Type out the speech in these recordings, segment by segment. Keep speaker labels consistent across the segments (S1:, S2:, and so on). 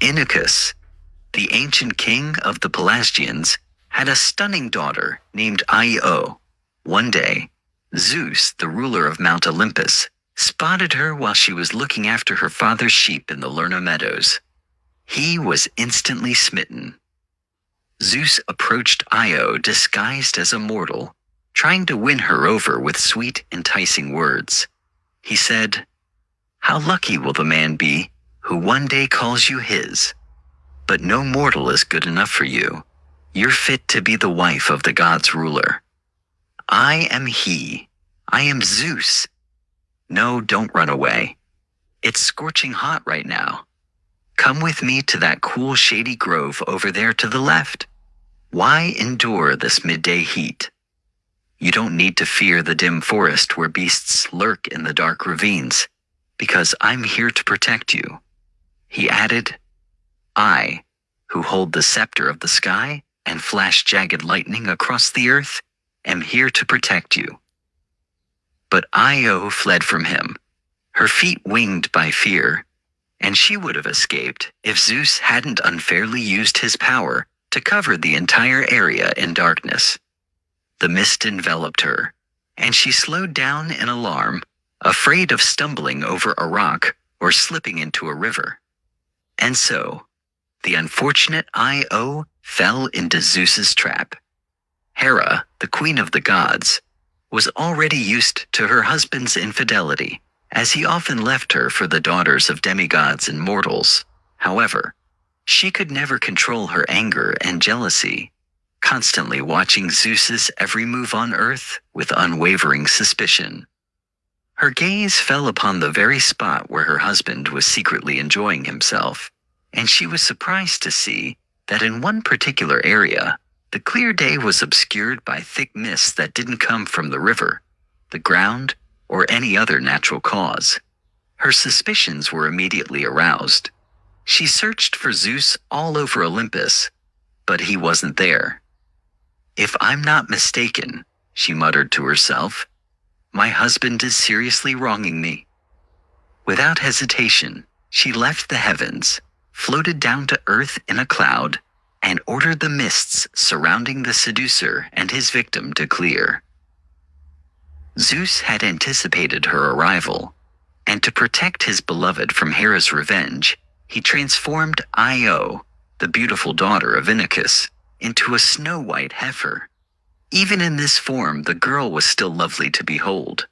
S1: Inachus, the ancient king of the Pelasgians, had a stunning daughter named Io. One day, Zeus, the ruler of Mount Olympus, spotted her while she was looking after her father's sheep in the Lerna meadows. He was instantly smitten. Zeus approached Io disguised as a mortal, trying to win her over with sweet, enticing words. He said, "How lucky will the man be who one day calls you his? But no mortal is good enough for you. You're fit to be the wife of the gods' ruler. I am he. I am Zeus. No, don't run away. It's scorching hot right now. Come with me to that cool shady grove over there to the left. Why endure this midday heat? You don't need to fear the dim forest where beasts lurk in the dark ravines, because I'm here to protect you." He added, "I, who hold the scepter of the sky and flash jagged lightning across the earth, am here to protect you." But Io fled from him, her feet winged by fear, and she would have escaped if Zeus hadn't unfairly used his power to cover the entire area in darkness. The mist enveloped her, and she slowed down in alarm, afraid of stumbling over a rock or slipping into a river. And so, the unfortunate Io fell into Zeus's trap. Hera, the queen of the gods, was already used to her husband's infidelity, as he often left her for the daughters of demigods and mortals. However, she could never control her anger and jealousy, constantly watching Zeus's every move on earth with unwavering suspicion. Her gaze fell upon the very spot where her husband was secretly enjoying himself, and she was surprised to see that in one particular area, the clear day was obscured by thick mists that didn't come from the river, the ground, or any other natural cause. Her suspicions were immediately aroused. She searched for Zeus all over Olympus, but he wasn't there. "If I'm not mistaken," she muttered to herself, "my husband is seriously wronging me." Without hesitation, she left the heavens, floated down to earth in a cloud, and ordered the mists surrounding the seducer and his victim to clear. Zeus had anticipated her arrival, and to protect his beloved from Hera's revenge, he transformed Io, the beautiful daughter of Inachus, into a snow-white heifer. Even in this form, the girl was still lovely to behold.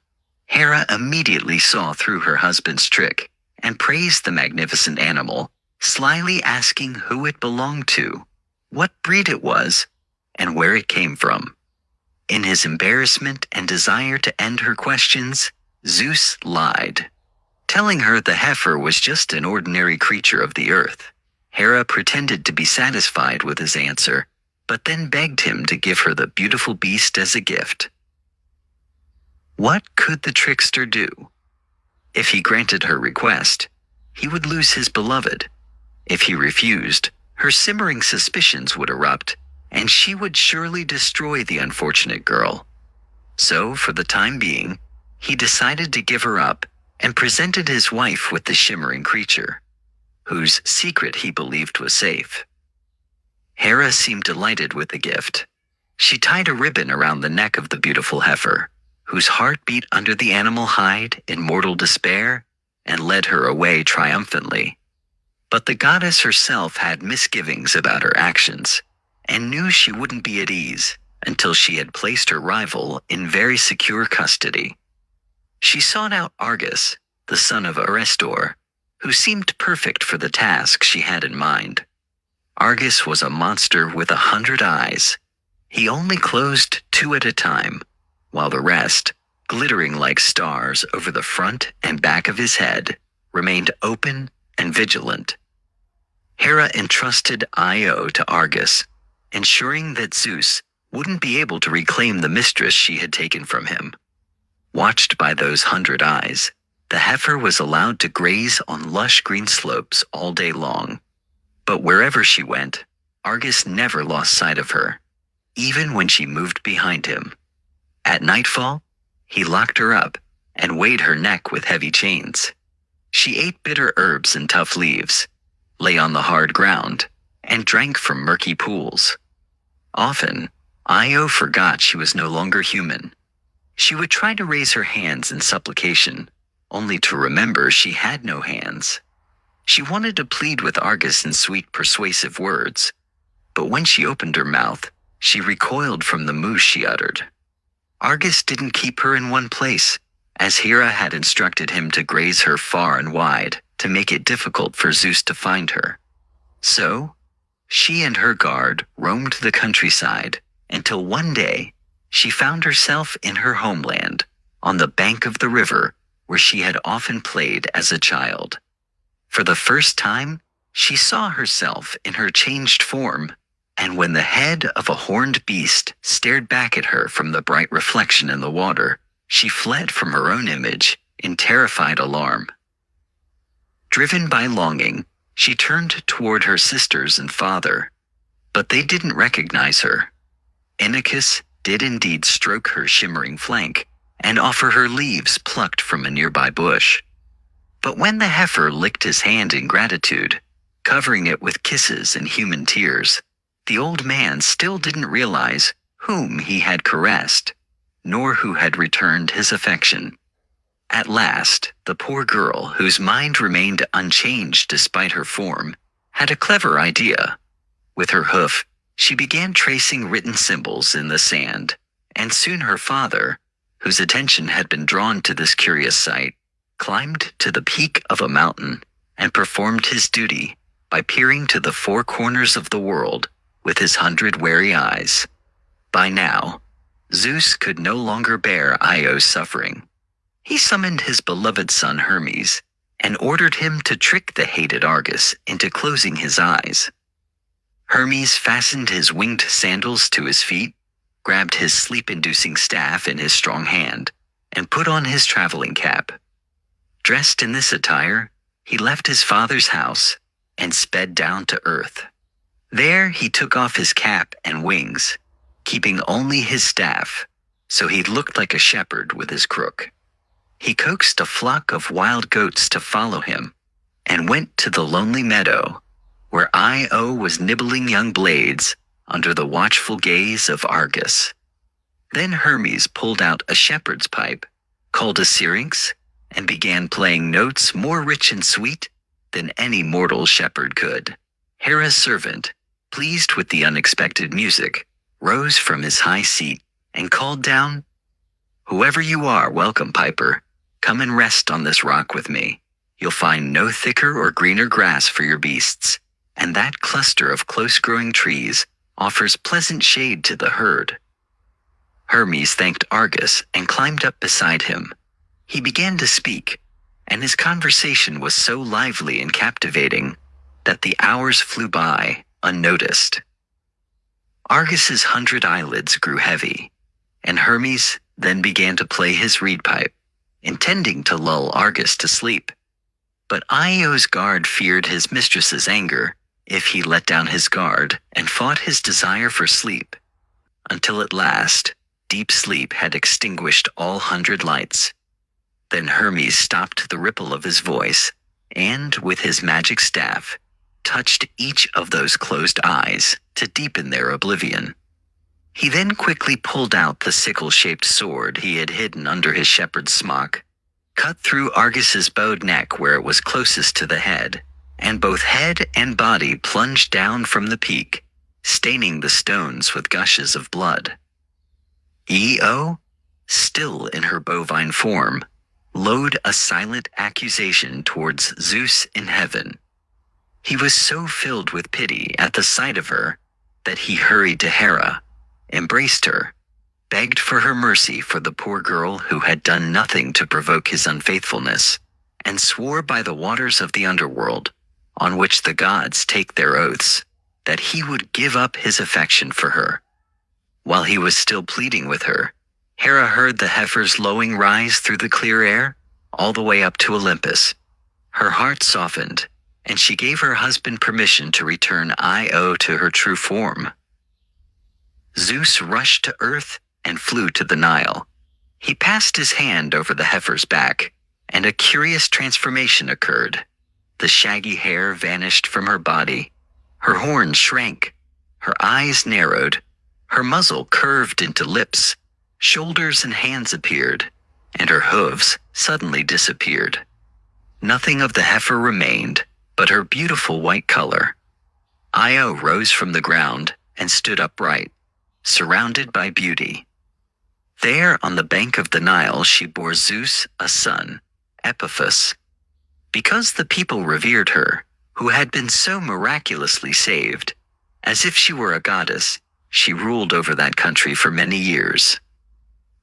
S1: Hera immediately saw through her husband's trick and praised the magnificent animal, slyly asking who it belonged to, what breed it was, and where it came from. In his embarrassment and desire to end her questions, Zeus lied, telling her the heifer was just an ordinary creature of the earth. Hera pretended to be satisfied with his answer, but then begged him to give her the beautiful beast as a gift. What could the trickster do? If he granted her request, he would lose his beloved. If he refused, her simmering suspicions would erupt, and she would surely destroy the unfortunate girl. So, for the time being, he decided to give her up and presented his wife with the shimmering creature, whose secret he believed was safe. Hera seemed delighted with the gift. She tied a ribbon around the neck of the beautiful heifer, whose heart beat under the animal hide in mortal despair, and led her away triumphantly. But the goddess herself had misgivings about her actions, and knew she wouldn't be at ease until she had placed her rival in very secure custody. She sought out Argus, the son of Arestor, who seemed perfect for the task she had in mind. Argus was a monster with 100 eyes. He only closed 2 at a time, while the rest, glittering like stars over the front and back of his head, remained open and vigilant. Hera entrusted Io to Argus, ensuring that Zeus wouldn't be able to reclaim the mistress she had taken from him. Watched by those 100 eyes, the heifer was allowed to graze on lush green slopes all day long. But wherever she went, Argus never lost sight of her, even when she moved behind him. At nightfall, he locked her up and weighed her neck with heavy chains. She ate bitter herbs and tough leaves, lay on the hard ground, and drank from murky pools. Often, Io forgot she was no longer human. She would try to raise her hands in supplication, only to remember she had no hands. She wanted to plead with Argus in sweet, persuasive words, but when she opened her mouth, she recoiled from the moos she uttered. Argus didn't keep her in one place, as Hera had instructed him to graze her far and wide to make it difficult for Zeus to find her. So, she and her guard roamed the countryside until one day she found herself in her homeland, on the bank of the river where she had often played as a child. For the first time, she saw herself in her changed form, and when the head of a horned beast stared back at her from the bright reflection in the water, she fled from her own image in terrified alarm. Driven by longing, she turned toward her sisters and father, but they didn't recognize her. Inachus did indeed stroke her shimmering flank and offer her leaves plucked from a nearby bush. But when the heifer licked his hand in gratitude, covering it with kisses and human tears, the old man still didn't realize whom he had caressed, nor who had returned his affection. At last, the poor girl, whose mind remained unchanged despite her form, had a clever idea. With her hoof, she began tracing written symbols in the sand, and soon her father, whose attention had been drawn to this curious sight, climbed to the peak of a mountain and performed his duty by peering to the four corners of the world with his 100 wary eyes. By now, Zeus could no longer bear Io's suffering. He summoned his beloved son Hermes and ordered him to trick the hated Argus into closing his eyes. Hermes fastened his winged sandals to his feet, grabbed his sleep-inducing staff in his strong hand, and put on his traveling cap. Dressed in this attire, he left his father's house and sped down to earth. There he took off his cap and wings, keeping only his staff, so he looked like a shepherd with his crook. He coaxed a flock of wild goats to follow him, and went to the lonely meadow, where Io was nibbling young blades under the watchful gaze of Argus. Then Hermes pulled out a shepherd's pipe, called a syrinx, and began playing notes more rich and sweet than any mortal shepherd could. Hera's servant, pleased with the unexpected music, rose from his high seat and called down, "Whoever you are, welcome, piper. Come and rest on this rock with me. You'll find no thicker or greener grass for your beasts, and that cluster of close-growing trees offers pleasant shade to the herd." Hermes thanked Argus and climbed up beside him. He began to speak, and his conversation was so lively and captivating that the hours flew by unnoticed. Argus's 100 eyelids grew heavy, and Hermes then began to play his reed pipe, intending to lull Argus to sleep. But Io's guard feared his mistress's anger if he let down his guard and fought his desire for sleep, until at last deep sleep had extinguished all 100 lights. Then Hermes stopped the ripple of his voice and, with his magic staff, touched each of those closed eyes to deepen their oblivion. He then quickly pulled out the sickle-shaped sword he had hidden under his shepherd's smock, cut through Argus's bowed neck where it was closest to the head, and both head and body plunged down from the peak, staining the stones with gushes of blood. Io, still in her bovine form, lowed a silent accusation towards Zeus in heaven. He was so filled with pity at the sight of her that he hurried to Hera, embraced her, begged for her mercy for the poor girl who had done nothing to provoke his unfaithfulness, and swore by the waters of the underworld, on which the gods take their oaths, that he would give up his affection for her. While he was still pleading with her, Hera heard the heifer's lowing rise through the clear air, all the way up to Olympus. Her heart softened, and she gave her husband permission to return Io to her true form. Zeus rushed to earth and flew to the Nile. He passed his hand over the heifer's back, and a curious transformation occurred. The shaggy hair vanished from her body. Her horns shrank. Her eyes narrowed. Her muzzle curved into lips. Shoulders and hands appeared, and her hooves suddenly disappeared. Nothing of the heifer remained, but her beautiful white color. Io rose from the ground and stood upright, surrounded by beauty. There on the bank of the Nile she bore Zeus a son, Epiphus. Because the people revered her, who had been so miraculously saved, as if she were a goddess, she ruled over that country for many years.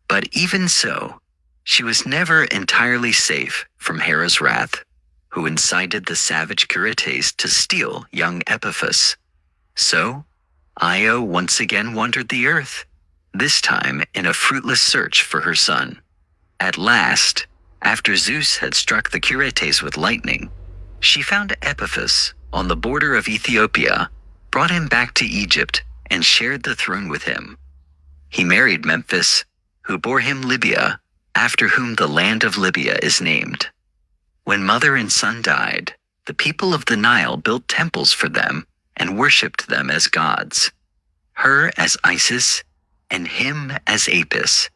S1: But even so, she was never entirely safe from Hera's wrath, who incited the savage Curetes to steal young Epiphus. So, Io once again wandered the earth, this time in a fruitless search for her son. At last, after Zeus had struck the Curetes with lightning, she found Epiphus on the border of Ethiopia, brought him back to Egypt, and shared the throne with him. He married Memphis, who bore him Libya, after whom the land of Libya is named. When mother and son died, the people of the Nile built temples for them and worshipped them as gods, her as Isis and him as Apis.